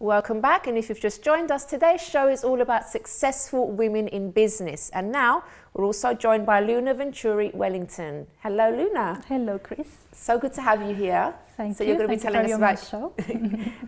Welcome back, and if you've just joined us, today's show is all about successful women in business. And now we're also joined by Luna Venturi Wellington. Hello, Luna. Hello, Chris. So good to have you here. Thank so you. You're going to be telling us about show.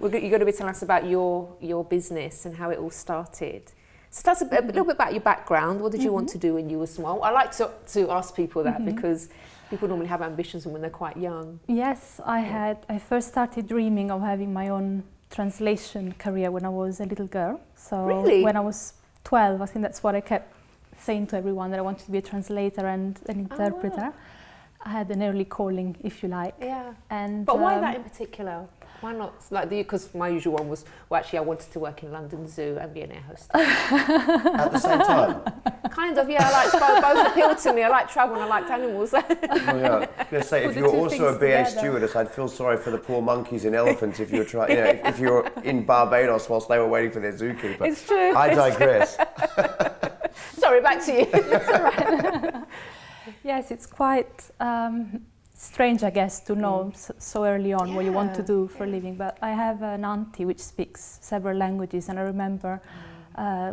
you're going to be telling us about your business and how it all started. So tell us a little bit about your background. What did you want to do when you were small? I like to ask people that because people normally have ambitions when they're quite young. Yes, I first started dreaming of having my own translation career when I was a little girl. So really? When I was 12, I think that's what I kept saying to everyone, that I wanted to be a translator and an interpreter. Oh, wow. I had an early calling, if you like. Yeah. And but why that in particular? Why not? Like, because my usual one was, well, actually, I wanted to work in London Zoo and be an air hostess. At the same time? Kind of, yeah. I like both appeal to me. I like travel and I liked animals. Oh, yeah. I was going to say, if you were also a BA stewardess, I'd feel sorry for the poor monkeys and elephants if you were trying. You know, if you were in Barbados whilst they were waiting for their zookeeper. It's true. I digress. Sorry, back to you. That's all right. Yes, it's quite strange, I guess, to know so early on what you want to do for a living. But I have an auntie which speaks several languages, and I remember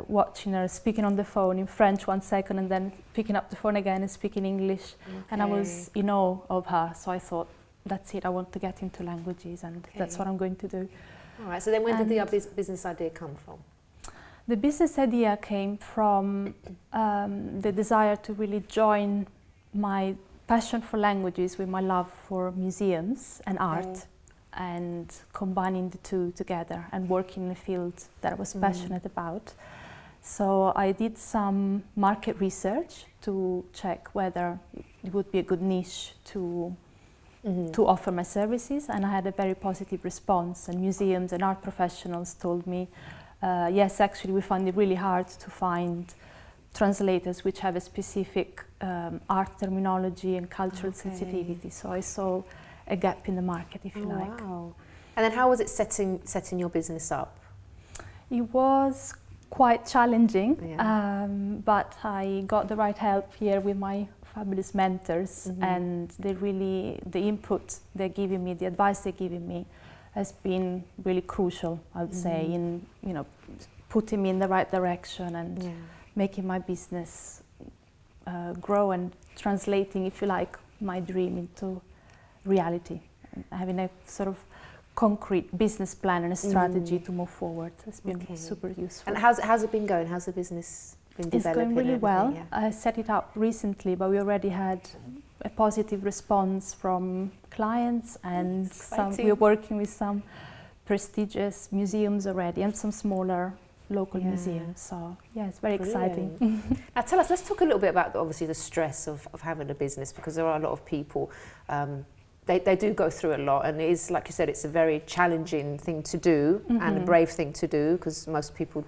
watching her speaking on the phone in French 1 second and then picking up the phone again and speaking English. And I was in awe of her, so I thought, that's it, I want to get into languages, and that's what I'm going to do. All right, so then when did the business idea come from? The business idea came from the desire to really join my passion for languages with my love for museums and art, and combining the two together and working in a field that I was passionate about. So I did some market research to check whether it would be a good niche to offer my services, and I had a very positive response, and museums and art professionals told me, yes, actually we find it really hard to find translators which have a specific art terminology and cultural sensitivity. So I saw a gap in the market, if you like. Wow. And then how was it setting your business up? It was quite challenging, but I got the right help here with my fabulous mentors, and the input they're giving me, the advice they're giving me has been really crucial, I would say, in putting me in the right direction and making my business grow and translating, if you like, my dream into reality. And having a sort of concrete business plan and a strategy to move forward has been super useful. And how's it been going? How's the business been developing? It's going really well. I set it up recently, but we already had a positive response from clients, and we're working with some prestigious museums already and some smaller local museums. So yeah, it's very exciting. Now tell us, let's talk a little bit about obviously the stress of having a business, because there are a lot of people, they do go through a lot, and it is, like you said, it's a very challenging thing to do and a brave thing to do, because most people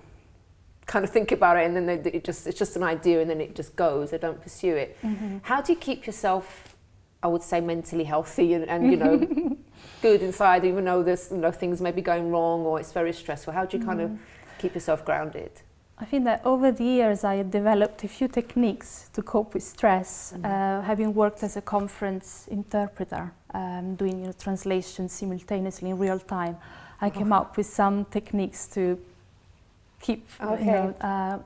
kind of think about it and then it's just an idea and then it just goes, they don't pursue it. How do you keep yourself, I would say, mentally healthy and you know, good inside, even though there's things may be going wrong or it's very stressful? How do you kind of keep yourself grounded? I think that over the years I developed a few techniques to cope with stress. Having worked as a conference interpreter, doing translations simultaneously in real time, I came up with some techniques to keep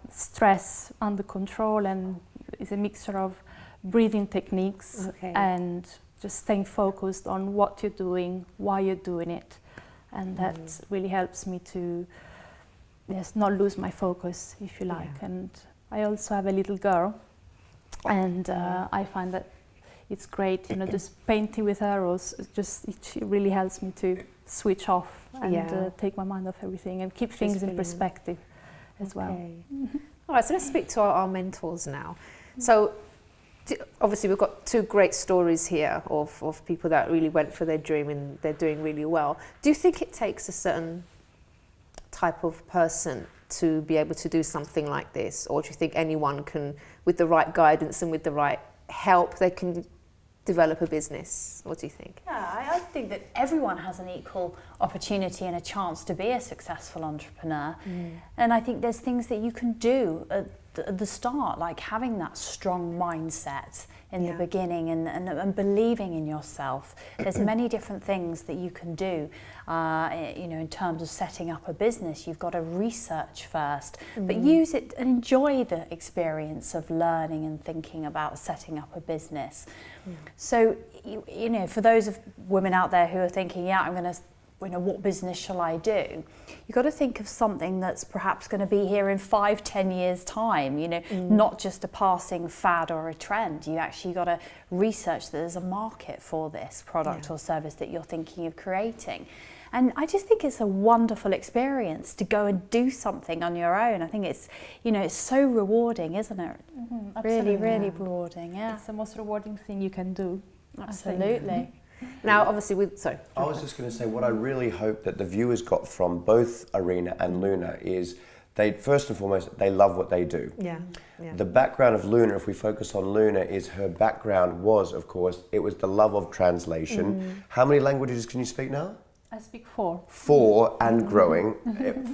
stress under control, and it's a mixture of breathing techniques and just staying focused on what you're doing, why you're doing it, and that really helps me to not lose my focus, if you like. And I also have a little girl, and I find that it's great, just painting with her, or it really helps me to switch off and take my mind off everything and keep things in perspective as well. All right, so let's speak to our mentors now. So obviously we've got two great stories here of people that really went for their dream and they're doing really well. Do you think it takes a certain type of person to be able to do something like this, or do you think anyone can, with the right guidance and with the right help, they can develop a business? What do you think? Yeah, I think that everyone has an equal opportunity and a chance to be a successful entrepreneur. And I think there's things that you can do at the start, like having that strong mindset in the beginning and believing in yourself. There's many different things that you can do, you know, in terms of setting up a business. You've got to research first, but use it and enjoy the experience of learning and thinking about setting up a business. So, you know, for those of women out there who are thinking, yeah, I'm going to, you know, what business shall I do? You've got to think of something that's perhaps going to be here in 5-10 years time, you know, not just a passing fad or a trend. You actually got to research that there's a market for this product or service that you're thinking of creating. And I just think it's a wonderful experience to go and do something on your own. I think it's, you know, it's so rewarding, isn't it? Really, really rewarding, It's the most rewarding thing you can do. Absolutely. Now, obviously, I was just going to say, what I really hope that the viewers got from both Arena and Luna is they, first and foremost, they love what they do. The background of Luna, if we focus on Luna, is her background was, of course, it was the love of translation. How many languages can you speak now? I speak 4. 4 and growing.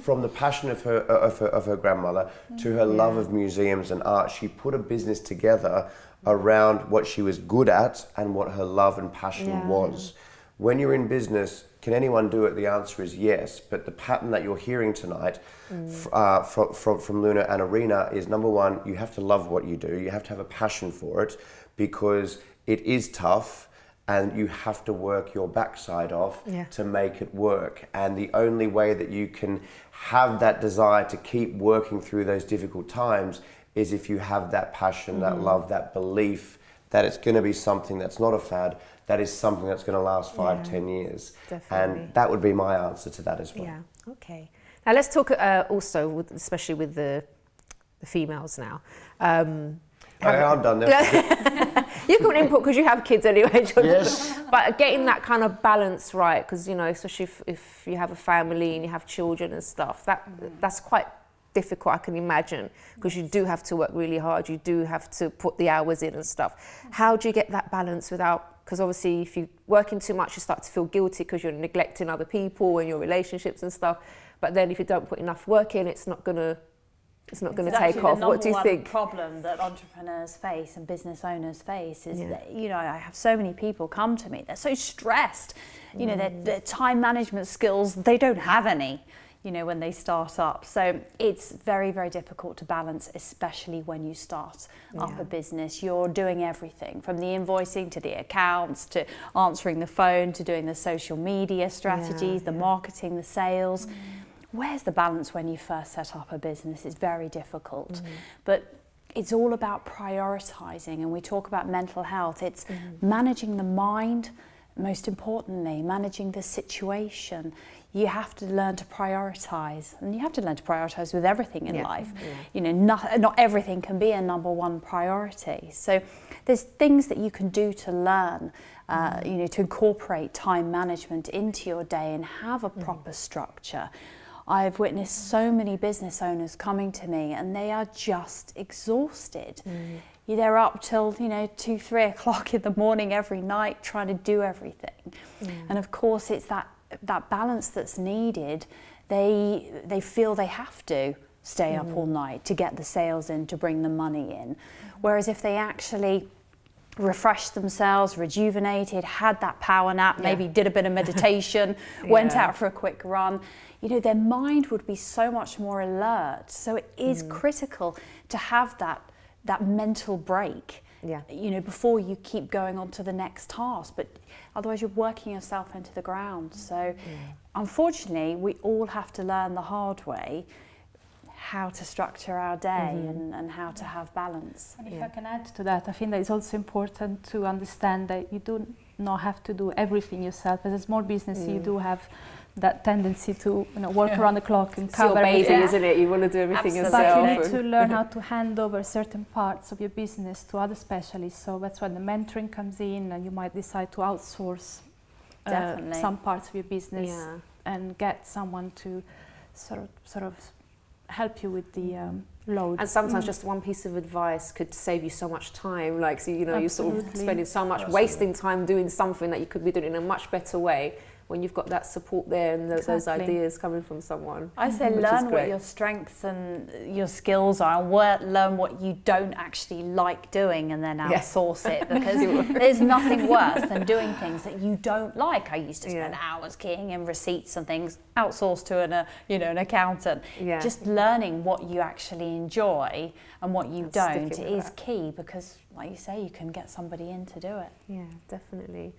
From the passion of her grandmother to her love of museums and art, she put a business together around what she was good at and what her love and passion was. When you're in business, can anyone do it? The answer is yes, but the pattern that you're hearing tonight from Luna and Arena is, number one, you have to love what you do. You have to have a passion for it, because it is tough and you have to work your backside off to make it work. And the only way that you can have that desire to keep working through those difficult times is if you have that passion, that love, that belief that it's going to be something that's not a fad, that is something that's going to last 5-10 years. Definitely. And that would be my answer to that as well. Yeah, okay. Now let's talk also, especially with the females now. I'm done now. You can input because you have kids anyway, Jonathan. Yes. But getting that kind of balance right, because, you know, especially if you have a family and you have children and stuff, that's quite difficult, I can imagine, because you do have to work really hard, you do have to put the hours in and stuff. How do you get that balance without, because obviously if you're working too much, you start to feel guilty because you're neglecting other people and your relationships and stuff. But then if you don't put enough work in, it's not going to take off. What do you think? The problem that entrepreneurs face and business owners face is that, you know, I have so many people come to me, they're so stressed, you know, their time management skills, they don't have any, you know, when they start up. So it's very, very difficult to balance, especially when you start up a business. You're doing everything from the invoicing to the accounts to answering the phone to doing the social media strategies, the marketing, the sales. Where's the balance when you first set up a business? It's very difficult. But it's all about prioritizing, and we talk about mental health. It's managing the mind, most importantly, managing the situation. You have to learn to prioritize, and you have to learn to prioritize with everything in life. You know, not everything can be a number one priority. So there's things that you can do to learn, you know, to incorporate time management into your day and have a proper structure. I've witnessed so many business owners coming to me and they are just exhausted. They're up till, you know, 2-3 o'clock in the morning every night trying to do everything. And of course it's that balance that's needed. They feel they have to stay up all night to get the sales in, to bring the money in. Whereas if they actually refreshed themselves, rejuvenated, had that power nap, maybe did a bit of meditation, went out for a quick run, you know, their mind would be so much more alert. So it is critical to have that mental break, you know, before you keep going on to the next task. But otherwise you're working yourself into the ground. So unfortunately, we all have to learn the hard way how to structure our day and how to have balance. And if I can add to that, I think that it's also important to understand that you do not have to do everything yourself. As a small business, you do have that tendency to, you know, work around the clock and cover everything. It's your baby, everything. isn't it? You want to do everything yourself. But you need to learn how to hand over certain parts of your business to other specialists. So that's when the mentoring comes in, and you might decide to outsource some parts of your business and get someone to sort of help you with the load. And sometimes just one piece of advice could save you so much time. Like, so, you know, you're sort of spending so much, wasting time doing something that you could be doing in a much better way. when you've got that support there and those ideas coming from someone. I say learn what your strengths and your skills are, and learn what you don't actually like doing, and then outsource it, because there's nothing worse than doing things that you don't like. I used to spend hours keying in receipts and things, outsourced to an accountant. Just learning what you actually enjoy and what you don't is key, because like you say, you can get somebody in to do it. Yeah, definitely.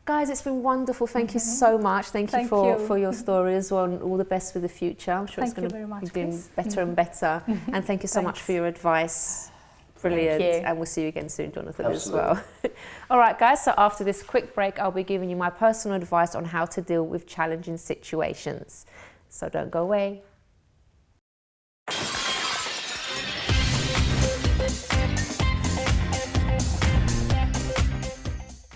Guys, it's been wonderful. Thank you so much. Thank you for your story as well, and all the best with the future. I'm sure it's going to be doing better and better. And thank you so much for your advice. Brilliant. And we'll see you again soon, Jonathan, as well. All right, guys, so after this quick break, I'll be giving you my personal advice on how to deal with challenging situations. So don't go away.